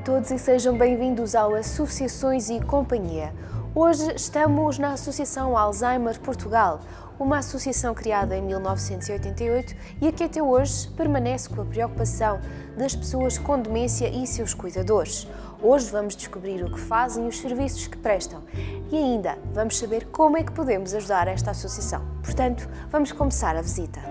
todos e sejam bem-vindos ao Associações e Companhia. Hoje estamos na Associação Alzheimer Portugal, uma associação criada em 1988 e que até hoje permanece com a preocupação das pessoas com demência e seus cuidadores. Hoje vamos descobrir o que fazem e os serviços que prestam e ainda vamos saber como é que podemos ajudar esta associação. Portanto, vamos começar a visita.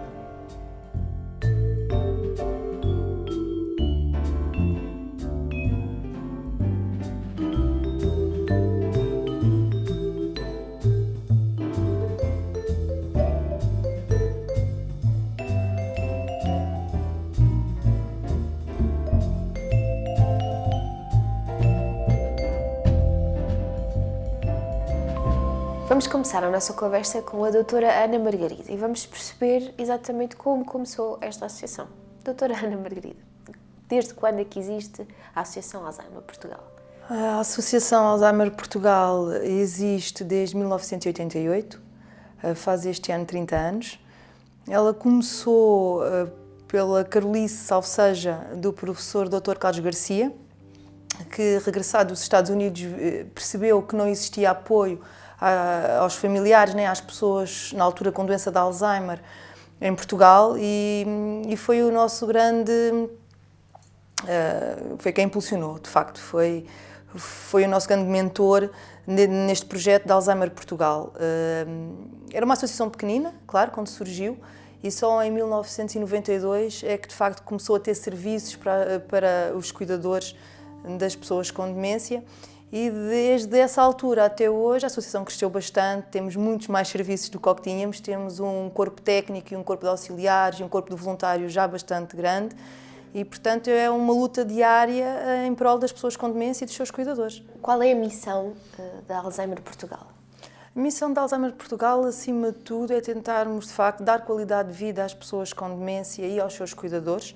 Vamos começar a nossa conversa com a doutora Ana Margarida e vamos perceber exatamente como começou esta associação. Doutora Ana Margarida, desde quando é que existe a Associação Alzheimer Portugal? A Associação Alzheimer Portugal existe desde 1988, faz este ano 30 anos. Ela começou pela carolice, salvo seja, do professor Dr. Carlos Garcia, que, regressado dos Estados Unidos, percebeu que não existia apoio aos familiares, nem às pessoas na altura com doença de Alzheimer em Portugal e foi o nosso grande, foi quem impulsionou, de facto, foi o nosso grande mentor neste projeto de Alzheimer Portugal. Era uma associação pequenina, claro, quando surgiu, e só em 1992 é que de facto começou a ter serviços para os cuidadores das pessoas com demência. E desde essa altura até hoje a associação cresceu bastante, temos muitos mais serviços do que o que tínhamos, temos um corpo técnico e um corpo de auxiliares e um corpo de voluntários já bastante grande e, portanto, é uma luta diária em prol das pessoas com demência e dos seus cuidadores. Qual é a missão da Alzheimer Portugal? A missão da Alzheimer Portugal, acima de tudo, é tentarmos, de facto, dar qualidade de vida às pessoas com demência e aos seus cuidadores,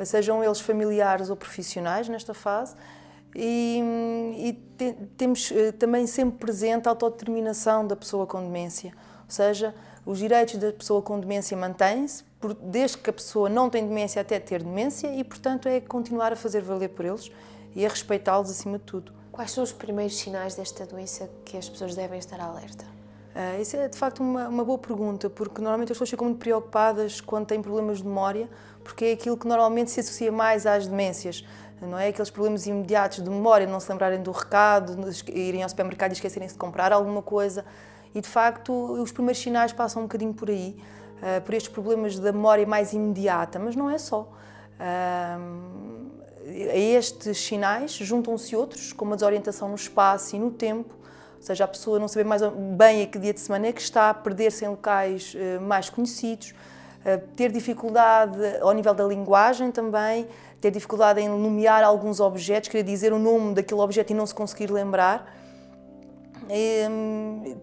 sejam eles familiares ou profissionais nesta fase, e temos também sempre presente a autodeterminação da pessoa com demência, ou seja, os direitos da pessoa com demência mantêm-se, desde que a pessoa não tem demência até ter demência e, portanto, é continuar a fazer valer por eles e a respeitá-los acima de tudo. Quais são os primeiros sinais desta doença que as pessoas devem estar alerta? Isso é, de facto, uma boa pergunta, porque normalmente as pessoas ficam muito preocupadas quando têm problemas de memória, porque é aquilo que normalmente se associa mais às demências. Não é? Aqueles problemas imediatos de memória, não se lembrarem do recado, irem ao supermercado e esquecerem-se de comprar alguma coisa. E, de facto, os primeiros sinais passam um bocadinho por aí, por estes problemas da memória mais imediata, mas não é só. A estes sinais juntam-se outros, como a desorientação no espaço e no tempo, ou seja, a pessoa não saber mais bem a que dia de semana é que está, perder-se em locais mais conhecidos, ter dificuldade ao nível da linguagem também, ter dificuldade em nomear alguns objetos, querer dizer o nome daquele objeto e não se conseguir lembrar,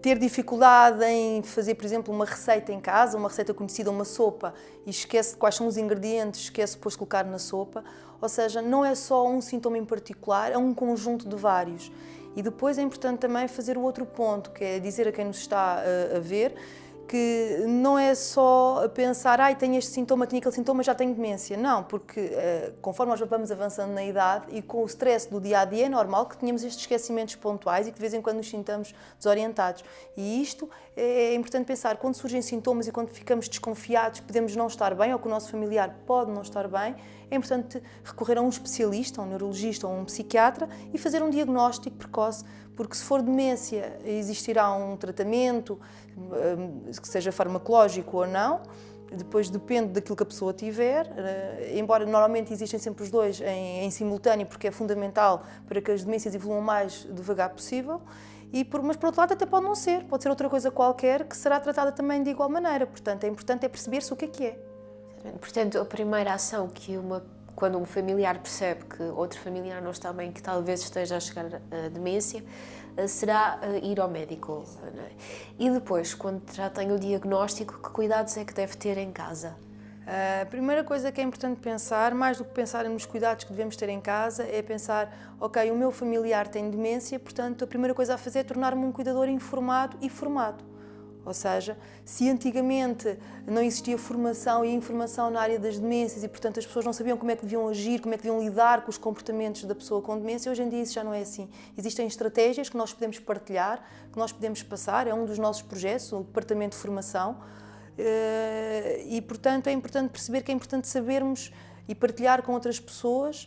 ter dificuldade em fazer, por exemplo, uma receita em casa, uma receita conhecida, uma sopa, e esquece quais são os ingredientes, esquece depois de colocar na sopa, ou seja, não é só um sintoma em particular, é um conjunto de vários. E depois é importante também fazer o outro ponto, que é dizer a quem nos está a ver, que não é só pensar, tenho este sintoma, tinha aquele sintoma, já tenho demência. Não, porque conforme nós vamos avançando na idade e com o stress do dia-a-dia é normal que tenhamos estes esquecimentos pontuais e que de vez em quando nos sintamos desorientados. E isto é importante pensar, quando surgem sintomas e quando ficamos desconfiados, podemos não estar bem ou que o nosso familiar pode não estar bem, é importante recorrer a um especialista, um neurologista ou um psiquiatra e fazer um diagnóstico precoce, porque se for demência existirá um tratamento, que seja farmacológico ou não, depois depende daquilo que a pessoa tiver, embora normalmente existem sempre os dois em simultâneo, porque é fundamental para que as demências evoluam mais devagar possível, mas por outro lado até pode não ser, pode ser outra coisa qualquer que será tratada também de igual maneira, portanto é importante perceber-se o que é. Portanto, a primeira ação quando um familiar percebe que outro familiar não está bem, que talvez esteja a chegar à demência, será ir ao médico. Não é? E depois, quando já tem o diagnóstico, que cuidados é que deve ter em casa? A primeira coisa que é importante pensar, mais do que pensar nos cuidados que devemos ter em casa, é pensar, ok, o meu familiar tem demência, portanto a primeira coisa a fazer é tornar-me um cuidador informado e formado. Ou seja, se antigamente não existia formação e informação na área das demências e, portanto, as pessoas não sabiam como é que deviam agir, como é que deviam lidar com os comportamentos da pessoa com demência, hoje em dia isso já não é assim. Existem estratégias que nós podemos partilhar, que nós podemos passar, é um dos nossos projetos, o Departamento de Formação, e, portanto, é importante perceber que é importante sabermos e partilhar com outras pessoas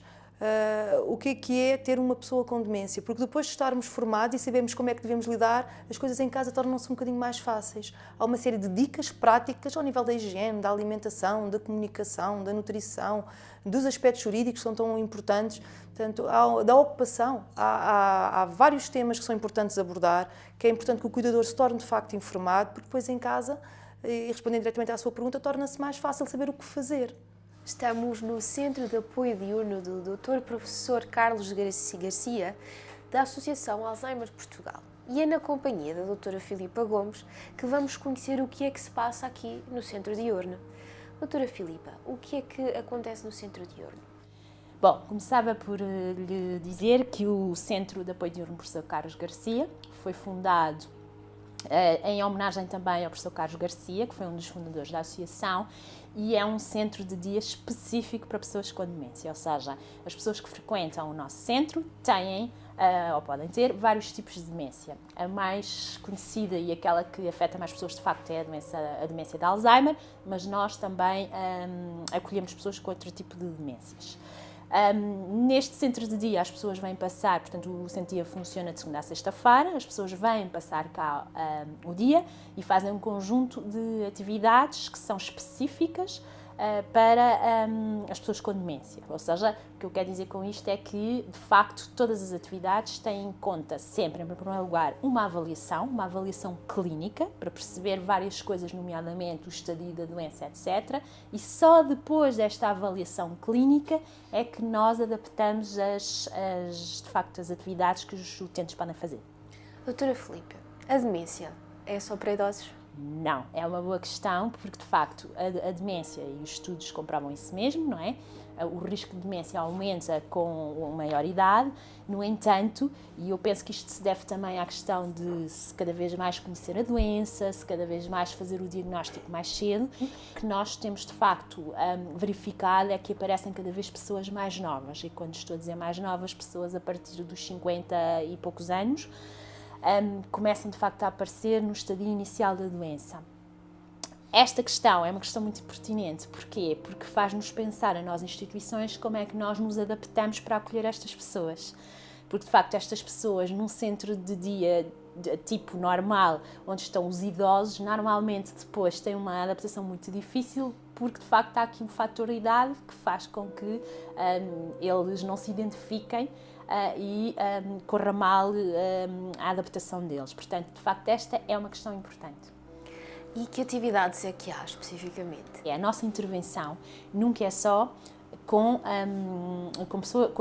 o que é ter uma pessoa com demência, porque depois de estarmos formados e sabermos como é que devemos lidar, as coisas em casa tornam-se um bocadinho mais fáceis. Há uma série de dicas práticas ao nível da higiene, da alimentação, da comunicação, da nutrição, dos aspectos jurídicos que são tão importantes, portanto, da ocupação. Há vários temas que são importantes abordar, que é importante que o cuidador se torne de facto informado, porque depois em casa, e respondendo diretamente à sua pergunta, torna-se mais fácil saber o que fazer. Estamos no Centro de Apoio Diurno do Dr. Professor Carlos Garcia, da Associação Alzheimer Portugal. E é na companhia da Doutora Filipa Gomes que vamos conhecer o que é que se passa aqui no Centro Diurno. Doutora Filipa, o que é que acontece no Centro Diurno? Bom, começava por lhe dizer que o Centro de Apoio Diurno Professor Carlos Garcia foi fundado em homenagem também ao professor Carlos Garcia, que foi um dos fundadores da associação, e é um centro de dia específico para pessoas com demência, ou seja, as pessoas que frequentam o nosso centro têm ou podem ter vários tipos de demência. A mais conhecida e aquela que afeta mais pessoas de facto é a demência de Alzheimer, mas nós também acolhemos pessoas com outro tipo de demências. Neste centro de dia as pessoas vêm passar, portanto o centro de dia funciona de segunda a sexta-feira, as pessoas vêm passar cá o dia e fazem um conjunto de atividades que são específicas para as pessoas com demência. Ou seja, o que eu quero dizer com isto é que, de facto, todas as atividades têm em conta sempre, em primeiro lugar, uma avaliação clínica, para perceber várias coisas, nomeadamente o estadio da doença, etc. E só depois desta avaliação clínica é que nós adaptamos de facto, as atividades que os utentes podem fazer. Doutora Filipa, a demência é só para idosos? Não, é uma boa questão, porque de facto a demência, e os estudos comprovam isso mesmo, não é? O risco de demência aumenta com a maior idade, no entanto, e eu penso que isto se deve também à questão de se cada vez mais conhecer a doença, se cada vez mais fazer o diagnóstico mais cedo, que nós temos de facto verificado é que aparecem cada vez pessoas mais novas, e quando estou a dizer mais novas, pessoas a partir dos 50 e poucos anos, começam de facto a aparecer no estadio inicial da doença. Esta questão é uma questão muito pertinente. Porquê? Porque faz-nos pensar a nós, instituições, como é que nós nos adaptamos para acolher estas pessoas. Porque de facto estas pessoas num centro de dia de tipo normal, onde estão os idosos, normalmente depois têm uma adaptação muito difícil, porque de facto há aqui um fator de idade que faz com que eles não se identifiquem e corra mal a adaptação deles. Portanto, de facto, esta é uma questão importante. E que atividades é que há especificamente? A nossa intervenção nunca é só com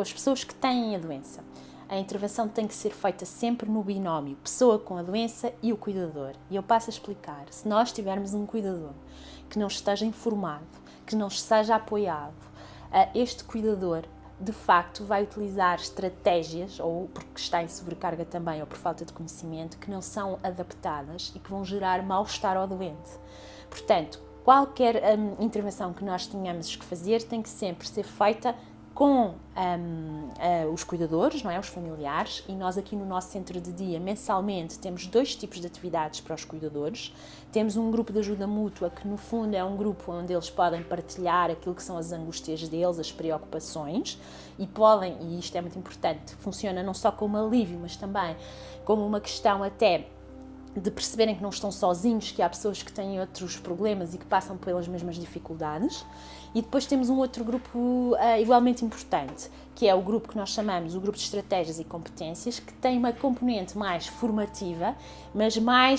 as pessoas que têm a doença. A intervenção tem que ser feita sempre no binómio pessoa com a doença e o cuidador. E eu passo a explicar. Se nós tivermos um cuidador que não esteja informado, que não seja apoiado, este cuidador de facto vai utilizar estratégias, ou porque está em sobrecarga também, ou por falta de conhecimento, que não são adaptadas e que vão gerar mal-estar ao doente. Portanto, qualquer intervenção que nós tenhamos que fazer tem que sempre ser feita com os cuidadores, não é? Os familiares, e nós aqui no nosso centro de dia, mensalmente, temos 2 tipos de atividades para os cuidadores. Temos um grupo de ajuda mútua, que no fundo é um grupo onde eles podem partilhar aquilo que são as angústias deles, as preocupações, e podem, e isto é muito importante, funciona não só como alívio, mas também como uma questão até de perceberem que não estão sozinhos, que há pessoas que têm outros problemas e que passam pelas mesmas dificuldades. E depois temos um outro grupo igualmente importante, que é o grupo que nós chamamos o grupo de estratégias e competências, que tem uma componente mais formativa, mas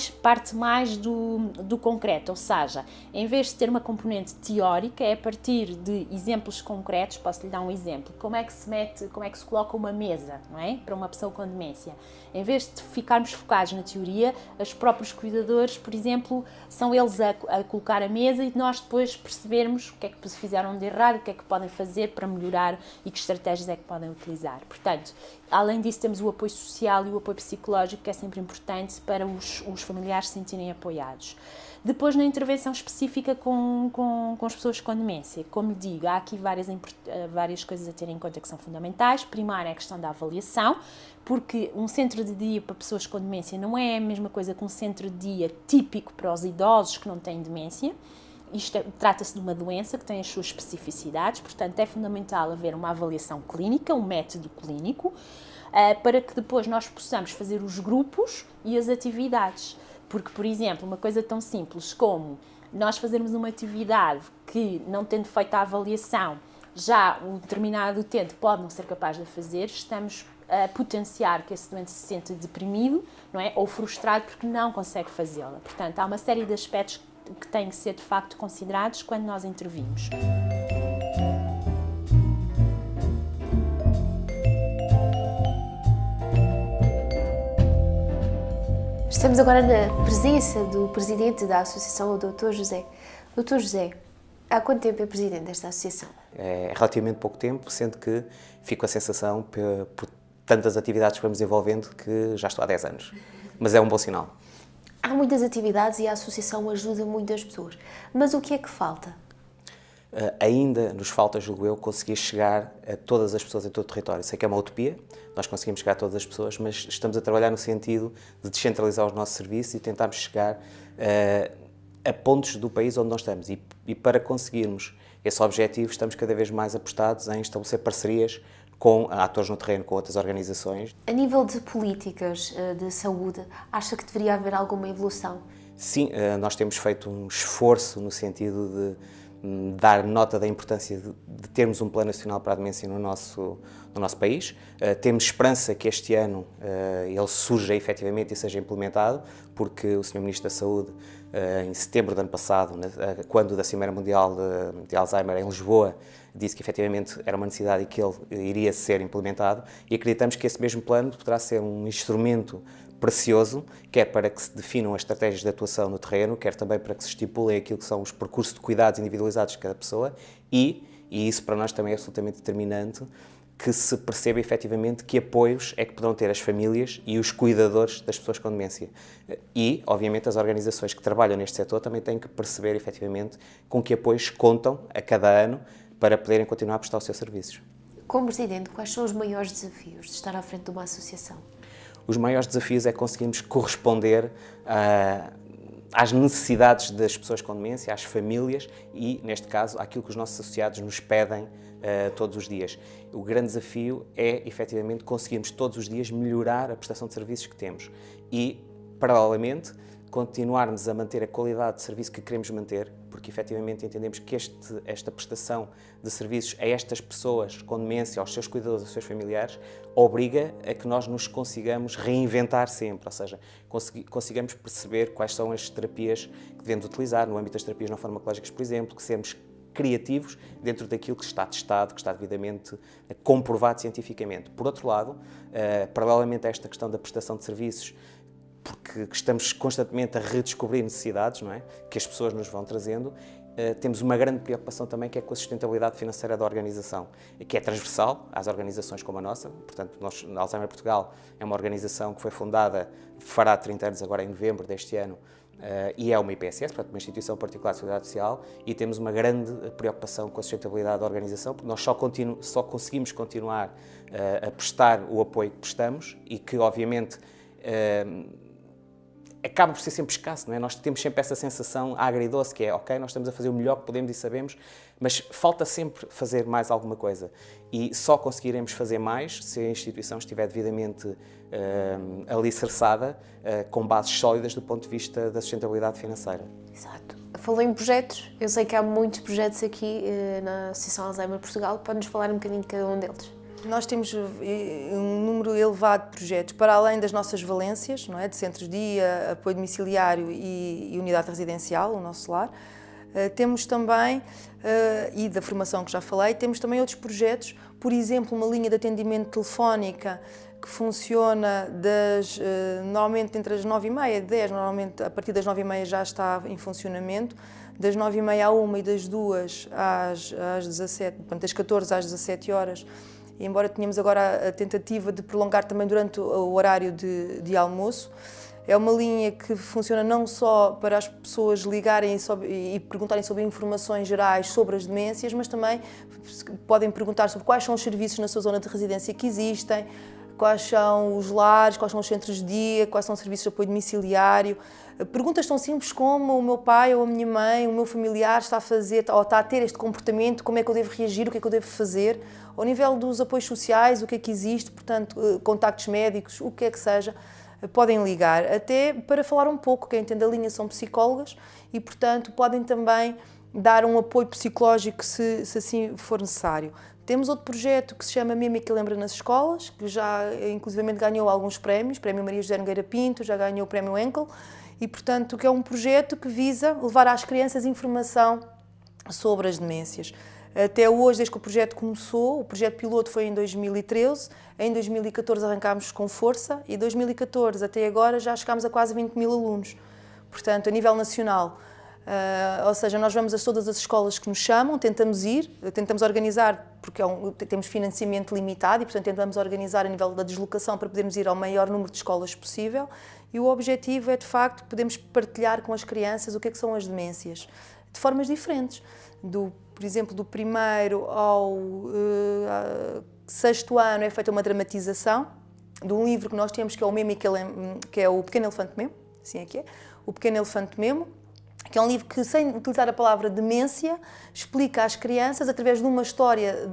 parte mais do concreto, ou seja, em vez de ter uma componente teórica, é a partir de exemplos concretos. Posso lhe dar um exemplo: como é que se coloca uma mesa, não é? Para uma pessoa com demência. Em vez de ficarmos focados na teoria, os próprios cuidadores, por exemplo, são eles a colocar a mesa e nós depois percebermos o que é que fizeram de errado, o que é que podem fazer para melhorar e que estratégias é que podem utilizar. Portanto, além disso, temos o apoio social e o apoio psicológico, que é sempre importante para os familiares se sentirem apoiados. Depois, na intervenção específica com as pessoas com demência, como lhe digo, há aqui várias coisas a ter em conta que são fundamentais. Primeiro é a questão da avaliação, porque um centro de dia para pessoas com demência não é a mesma coisa que um centro de dia típico para os idosos que não têm demência. Isto trata-se de uma doença que tem as suas especificidades, portanto é fundamental haver uma avaliação clínica, um método clínico, para que depois nós possamos fazer os grupos e as atividades. Porque, por exemplo, uma coisa tão simples como nós fazermos uma atividade que, não tendo feito a avaliação, já um determinado utente pode não ser capaz de fazer, estamos a potenciar que esse doente se sente deprimido, não é? Ou frustrado porque não consegue fazê-la. Portanto, há uma série de aspectos que têm que ser, de facto, considerados quando nós intervimos. Estamos agora na presença do presidente da associação, o Dr. José. Dr. José, há quanto tempo é presidente desta associação? É relativamente pouco tempo, sendo que fico com a sensação, por tantas atividades que vamos envolvendo, que já estou há 10 anos. Mas é um bom sinal. Há muitas atividades e a associação ajuda muitas pessoas. Mas o que é que falta? Ainda nos falta, julgo eu, conseguir chegar a todas as pessoas em todo o território. Sei que é uma utopia, nós conseguimos chegar a todas as pessoas, mas estamos a trabalhar no sentido de descentralizar os nossos serviços e tentarmos chegar a pontos do país onde nós estamos. E para conseguirmos esse objetivo, estamos cada vez mais apostados em estabelecer parcerias com atores no terreno, com outras organizações. A nível de políticas de saúde, acha que deveria haver alguma evolução? Sim, nós temos feito um esforço no sentido de dar nota da importância de termos um plano nacional para a demência no nosso país. Temos esperança que este ano ele surja efetivamente e seja implementado, porque o Sr. Ministro da Saúde, em setembro do ano passado, quando da Cimeira Mundial de Alzheimer em Lisboa, disse que efetivamente era uma necessidade e que ele iria ser implementado, e acreditamos que esse mesmo plano poderá ser um instrumento precioso, quer para que se definam as estratégias de atuação no terreno, quer também para que se estipulem aquilo que são os percursos de cuidados individualizados de cada pessoa e isso para nós também é absolutamente determinante, que se perceba efetivamente que apoios é que poderão ter as famílias e os cuidadores das pessoas com demência. E, obviamente, as organizações que trabalham neste setor também têm que perceber efetivamente com que apoios contam a cada ano para poderem continuar a prestar os seus serviços. Como presidente, quais são os maiores desafios de estar à frente de uma associação? Os maiores desafios é conseguirmos corresponder às necessidades das pessoas com demência, às famílias e, neste caso, àquilo que os nossos associados nos pedem todos os dias. O grande desafio é, efetivamente, conseguirmos todos os dias melhorar a prestação de serviços que temos e, paralelamente, continuarmos a manter a qualidade de serviço que queremos manter, porque efetivamente entendemos que esta prestação de serviços a estas pessoas com demência, aos seus cuidadores, aos seus familiares, obriga a que nós nos consigamos reinventar sempre, ou seja, consigamos perceber quais são as terapias que devemos utilizar, no âmbito das terapias não farmacológicas, por exemplo, que sermos criativos dentro daquilo que está testado, que está devidamente comprovado cientificamente. Por outro lado, paralelamente a esta questão da prestação de serviços, porque estamos constantemente a redescobrir necessidades, não é? Que as pessoas nos vão trazendo, temos uma grande preocupação também que é com a sustentabilidade financeira da organização, que é transversal às organizações como a nossa. Portanto, nós, na Alzheimer Portugal, é uma organização que foi fundada, fará 30 anos agora em novembro deste ano, e é uma IPSS, portanto, uma instituição particular de seguridade social, e temos uma grande preocupação com a sustentabilidade da organização, porque nós só conseguimos continuar a prestar o apoio que prestamos e que, obviamente, acaba por ser sempre escasso, não é? Nós temos sempre essa sensação agridoce que é, ok, nós estamos a fazer o melhor que podemos e sabemos, mas falta sempre fazer mais alguma coisa. E só conseguiremos fazer mais se a instituição estiver devidamente alicerçada, com bases sólidas do ponto de vista da sustentabilidade financeira. Exato. Falou em projetos, eu sei que há muitos projetos aqui na Associação Alzheimer Portugal, pode-nos falar um bocadinho de cada um deles? Nós temos um número elevado de projetos, para além das nossas valências, não é? De centros de dia, apoio domiciliário e unidade residencial, o nosso lar. Temos também, e da formação que já falei, temos também outros projetos, por exemplo, uma linha de atendimento telefónica que funciona normalmente entre as 9h30 e 10, normalmente a partir das 9h30 já está em funcionamento, das 9h30 à 1h e das 2 às 17, portanto, das 14 às 17 horas. E embora tenhamos agora a tentativa de prolongar também durante o horário de almoço, é uma linha que funciona não só para as pessoas ligarem e perguntarem sobre informações gerais sobre as demências, mas também podem perguntar sobre quais são os serviços na sua zona de residência que existem, quais são os lares, quais são os centros de dia, quais são os serviços de apoio domiciliário. Perguntas tão simples como o meu pai ou a minha mãe, o meu familiar está a fazer ou está a ter este comportamento, como é que eu devo reagir, o que é que eu devo fazer. Ao nível dos apoios sociais, o que é que existe, portanto, contactos médicos, o que é que seja, podem ligar. Até para falar um pouco, quem entende a linha são psicólogas e, portanto, podem também dar um apoio psicológico se assim for necessário. Temos outro projeto que se chama Meme que Lembra nas Escolas, que já inclusivamente ganhou alguns prémios, Prémio Maria José Nogueira Pinto, já ganhou o Prémio Henkel, e portanto que é um projeto que visa levar às crianças informação sobre as demências. Até hoje, desde que o projeto começou, o projeto piloto foi em 2013, em 2014 arrancámos com força e 2014 até agora já chegámos a quase 20.000 alunos, portanto a nível nacional. Ou seja, nós vamos a todas as escolas que nos chamam, tentamos ir, tentamos organizar, porque temos financiamento limitado e, portanto, tentamos organizar a nível da deslocação para podermos ir ao maior número de escolas possível e o objetivo é, de facto, podermos partilhar com as crianças o que é que são as demências, de formas diferentes. Por exemplo, do primeiro ao sexto ano é feita uma dramatização de um livro que nós temos, que é o Meme, que é o Pequeno Elefante Memo, assim é que é, o Pequeno Elefante Memo, que é um livro que, sem utilizar a palavra demência, explica às crianças, através de uma história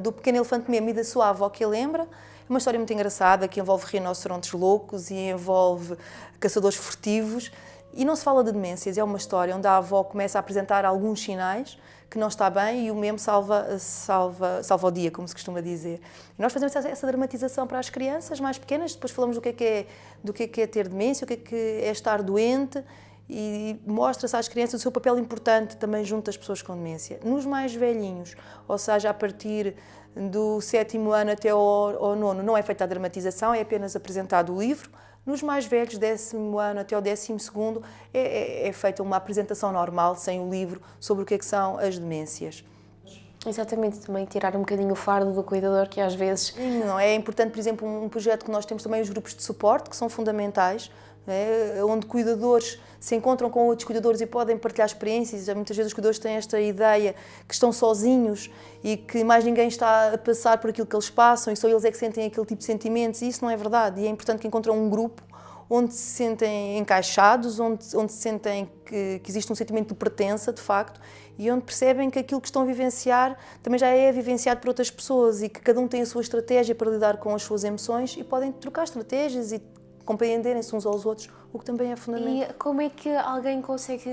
do Pequeno Elefante Memo e da sua avó que a lembra. É uma história muito engraçada, que envolve rinocerontes loucos e envolve caçadores furtivos. E não se fala de demências, é uma história onde a avó começa a apresentar alguns sinais que não está bem e o Memo salva o dia, como se costuma dizer. E nós fazemos essa dramatização para as crianças mais pequenas, depois falamos do que é ter demência, o que é estar doente, e mostra-se às crianças o seu papel importante também junto às pessoas com demência. Nos mais velhinhos, ou seja, a partir do 7º ano até ao 9º, não é feita a dramatização, é apenas apresentado o livro. Nos mais velhos, 10º ano até ao 12º, é feita uma apresentação normal, sem o livro, sobre o que é que são as demências. Exatamente, também tirar um bocadinho o fardo do cuidador, que às vezes... Não, é importante, por exemplo, um projeto que nós temos também, os grupos de suporte, que são fundamentais, onde cuidadores se encontram com outros cuidadores e podem partilhar experiências. Muitas vezes os cuidadores têm esta ideia que estão sozinhos e que mais ninguém está a passar por aquilo que eles passam e só eles é que sentem aquele tipo de sentimentos, e isso não é verdade. E é importante que encontrem um grupo onde se sentem encaixados, onde se sentem que existe um sentimento de pertença, de facto, e onde percebem que aquilo que estão a vivenciar também já é vivenciado por outras pessoas e que cada um tem a sua estratégia para lidar com as suas emoções e podem trocar estratégias e compreenderem-se uns aos outros, o que também é fundamental. E como é que alguém consegue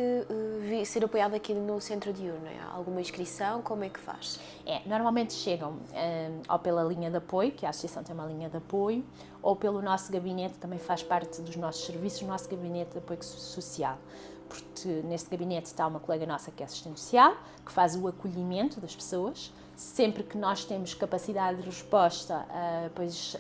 ser apoiado aqui no centro diurno? Alguma inscrição? Como é que faz? Normalmente chegam ou pela linha de apoio, que a associação tem uma linha de apoio, ou pelo nosso gabinete, também faz parte dos nossos serviços, o nosso gabinete de apoio social. Porque neste gabinete está uma colega nossa que é assistente social, que faz o acolhimento das pessoas. Sempre que nós temos capacidade de resposta, pois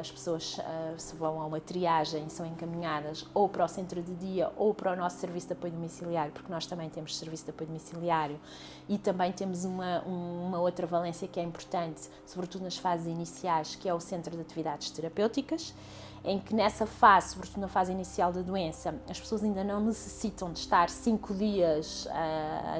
as pessoas se vão a uma triagem, são encaminhadas ou para o centro de dia ou para o nosso serviço de apoio domiciliário, porque nós também temos serviço de apoio domiciliário e também temos uma outra valência que é importante, sobretudo nas fases iniciais, que é o centro de atividades terapêuticas, em que nessa fase, sobretudo na fase inicial da doença, as pessoas ainda não necessitam de estar 5 dias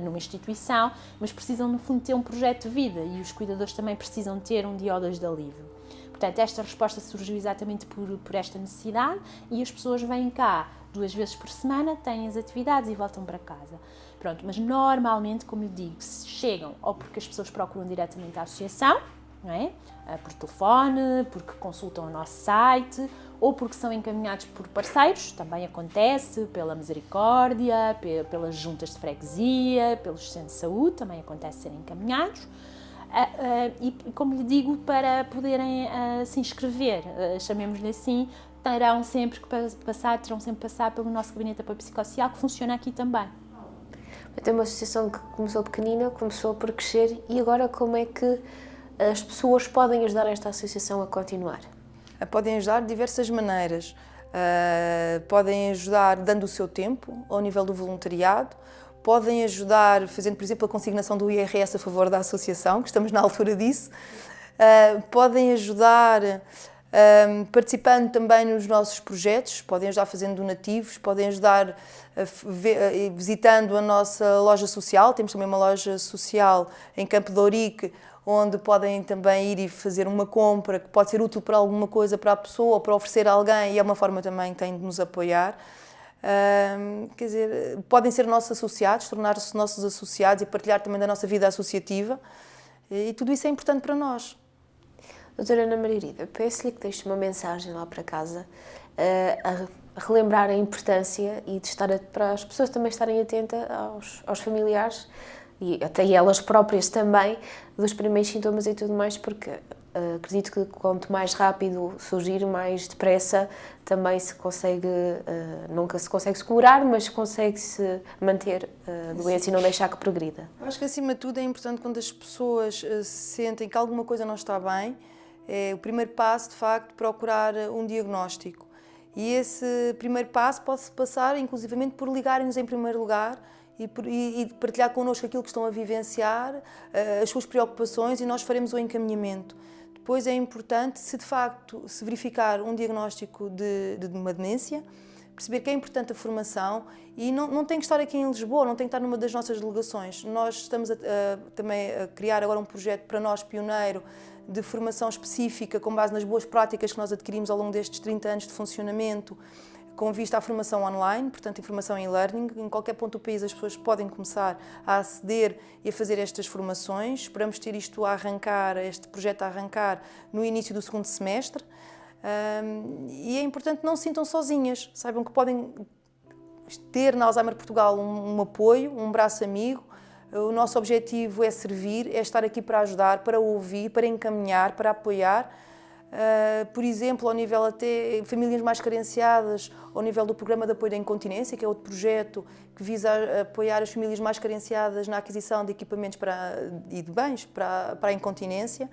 numa instituição, mas precisam, no fundo, ter um projeto de vida e os cuidadores também precisam ter um dia ou dois de alívio. Portanto, esta resposta surgiu exatamente por esta necessidade e as pessoas vêm cá 2 vezes por semana, têm as atividades e voltam para casa. Pronto, mas normalmente, como lhe digo, chegam ou porque as pessoas procuram diretamente a associação, não é? Por telefone, porque consultam o nosso site ou porque são encaminhados por parceiros, também acontece, pela Misericórdia, pelas juntas de freguesia, pelos centros de saúde, também acontece serem encaminhados. E, como lhe digo, para poderem se inscrever, chamemos-lhe assim, terão sempre que passar pelo nosso gabinete de apoio psicossocial, que funciona aqui também. É uma associação que começou pequenina, começou por crescer, e agora como é que as pessoas podem ajudar esta associação a continuar? Podem ajudar de diversas maneiras. Podem ajudar dando o seu tempo, ao nível do voluntariado, podem ajudar fazendo, por exemplo, a consignação do IRS a favor da associação, que estamos na altura disso. Podem ajudar participando também nos nossos projetos, podem ajudar fazendo donativos, podem ajudar visitando a nossa loja social. Temos também uma loja social em Campo de Ourique, onde podem também ir e fazer uma compra que pode ser útil para alguma coisa para a pessoa ou para oferecer a alguém, e é uma forma também que têm de nos apoiar. Quer dizer, podem ser nossos associados, tornar-se nossos associados e partilhar também da nossa vida associativa, e tudo isso é importante para nós. Doutora Ana Margarida, peço-lhe que deixe uma mensagem lá para casa a relembrar a importância e de para as pessoas também estarem atentas aos familiares e até elas próprias também, dos primeiros sintomas e tudo mais, porque acredito que quanto mais rápido surgir, mais depressa também se consegue, nunca se consegue se curar, mas consegue-se manter a doença e não deixar que progrida. Acho que acima de tudo é importante quando as pessoas sentem que alguma coisa não está bem, é o primeiro passo, de facto, procurar um diagnóstico. E esse primeiro passo pode-se passar, inclusivamente, por ligarem-nos em primeiro lugar e partilhar connosco aquilo que estão a vivenciar, as suas preocupações, e nós faremos o encaminhamento. Depois é importante, se de facto se verificar um diagnóstico de uma demência, perceber que é importante a formação e não tem que estar aqui em Lisboa, não tem que estar numa das nossas delegações. Nós estamos também a criar agora um projeto para nós, pioneiro, de formação específica com base nas boas práticas que nós adquirimos ao longo destes 30 anos de funcionamento, com vista à formação online, portanto, informação e e-learning. Em qualquer ponto do país as pessoas podem começar a aceder e a fazer estas formações. Esperamos ter isto a arrancar, este projeto a arrancar no início do segundo semestre. E é importante que não se sintam sozinhas, saibam que podem ter na Alzheimer Portugal um apoio, um braço amigo. O nosso objetivo é servir, é estar aqui para ajudar, para ouvir, para encaminhar, para apoiar. Por exemplo, ao nível até famílias mais carenciadas, ao nível do Programa de Apoio da Incontinência, que é outro projeto que visa apoiar as famílias mais carenciadas na aquisição de equipamentos e de bens para a incontinência.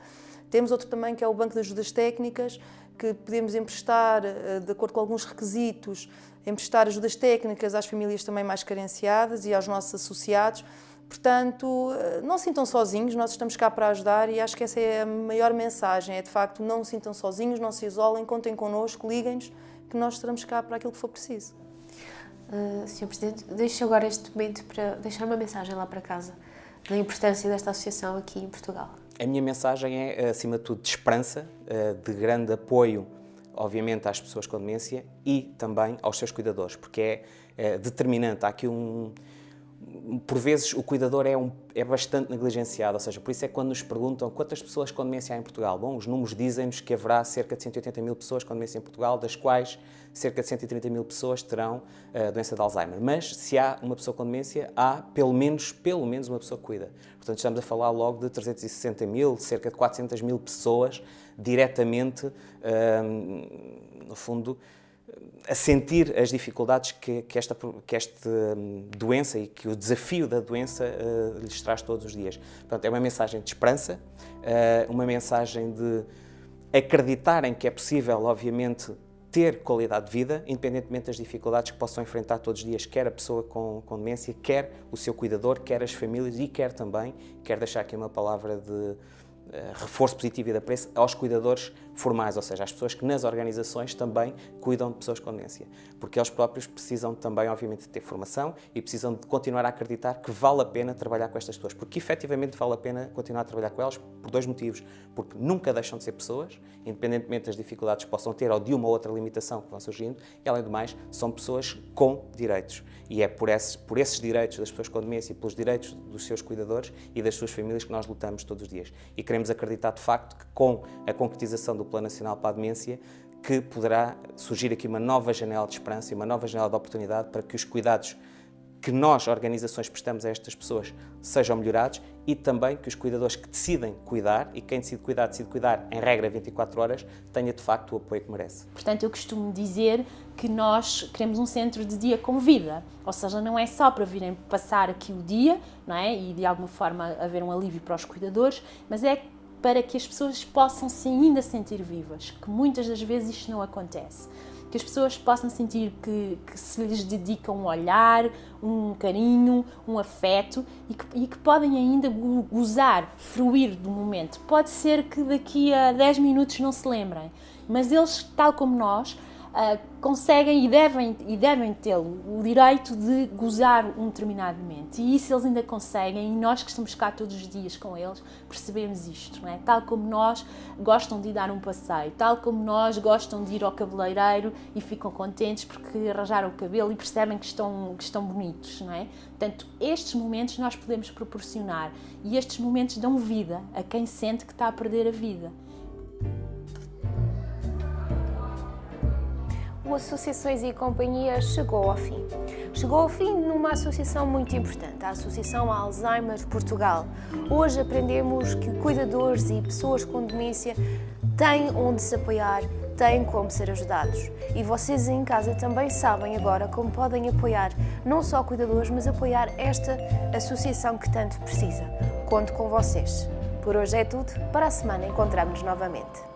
Temos outro também que é o Banco de Ajudas Técnicas, que podemos emprestar, de acordo com alguns requisitos, emprestar ajudas técnicas às famílias também mais carenciadas e aos nossos associados. Portanto, não se sintam sozinhos, nós estamos cá para ajudar e acho que essa é a maior mensagem, é de facto não se sintam sozinhos, não se isolem, contem connosco, liguem-nos, que nós estaremos cá para aquilo que for preciso. Sr. Presidente, deixo agora este momento para deixar uma mensagem lá para casa da importância desta associação aqui em Portugal. A minha mensagem é, acima de tudo, de esperança, de grande apoio, obviamente, às pessoas com demência e também aos seus cuidadores, porque é determinante. Há aqui por vezes o cuidador é bastante negligenciado, ou seja, por isso é que quando nos perguntam quantas pessoas com demência há em Portugal, bom, os números dizem-nos que haverá cerca de 180 mil pessoas com demência em Portugal, das quais cerca de 130 mil pessoas terão a doença de Alzheimer. Mas se há uma pessoa com demência, há pelo menos uma pessoa que cuida. Portanto, estamos a falar logo de 360 mil, cerca de 400 mil pessoas diretamente, no fundo, a sentir as dificuldades que esta doença e que o desafio da doença lhes traz todos os dias. Portanto, é uma mensagem de esperança, uma mensagem de acreditarem que é possível, obviamente, ter qualidade de vida, independentemente das dificuldades que possam enfrentar todos os dias, quer a pessoa com demência, quer o seu cuidador, quer as famílias e quer também, quero deixar aqui uma palavra de reforço positivo e de apreço aos cuidadores formais, ou seja, às pessoas que nas organizações também cuidam de pessoas com demência, porque eles próprios precisam também, obviamente, de ter formação e precisam de continuar a acreditar que vale a pena trabalhar com estas pessoas, porque efetivamente vale a pena continuar a trabalhar com elas por dois motivos, porque nunca deixam de ser pessoas, independentemente das dificuldades que possam ter ou de uma ou outra limitação que vão surgindo, e além do mais, são pessoas com direitos, e é por esses direitos das pessoas com demência e pelos direitos dos seus cuidadores e das suas famílias que nós lutamos todos os dias. E queremos acreditar, de facto, que com a concretização do Plano Nacional para a Demência, que poderá surgir aqui uma nova janela de esperança e uma nova janela de oportunidade para que os cuidados que nós, organizações, prestamos a estas pessoas sejam melhorados e também que os cuidadores que decidem cuidar, e quem decide cuidar em regra 24 horas, tenha de facto o apoio que merece. Portanto, eu costumo dizer que nós queremos um centro de dia com vida, ou seja, não é só para virem passar aqui o dia, não é? E de alguma forma haver um alívio para os cuidadores, mas é para que as pessoas possam se ainda sentir vivas, que muitas das vezes isto não acontece. que as pessoas possam sentir que se lhes dedica um olhar, um carinho, um afeto e que podem ainda gozar, fruir do momento. Pode ser que daqui a 10 minutos não se lembrem, mas eles, tal como nós, conseguem e devem ter o direito de gozar um determinado momento. E isso eles ainda conseguem, e nós que estamos cá todos os dias com eles percebemos isto, não é? Tal como nós gostam de ir dar um passeio, tal como nós gostam de ir ao cabeleireiro e ficam contentes porque arranjaram o cabelo e percebem que estão bonitos, não é? Portanto, estes momentos nós podemos proporcionar e estes momentos dão vida a quem sente que está a perder a vida. O Associações e Companhia chegou ao fim. Chegou ao fim numa associação muito importante, a Associação Alzheimer Portugal. Hoje aprendemos que cuidadores e pessoas com demência têm onde se apoiar, têm como ser ajudados. E vocês em casa também sabem agora como podem apoiar não só cuidadores, mas apoiar esta associação que tanto precisa. Conto com vocês. Por hoje é tudo. Para a semana encontramos-nos novamente.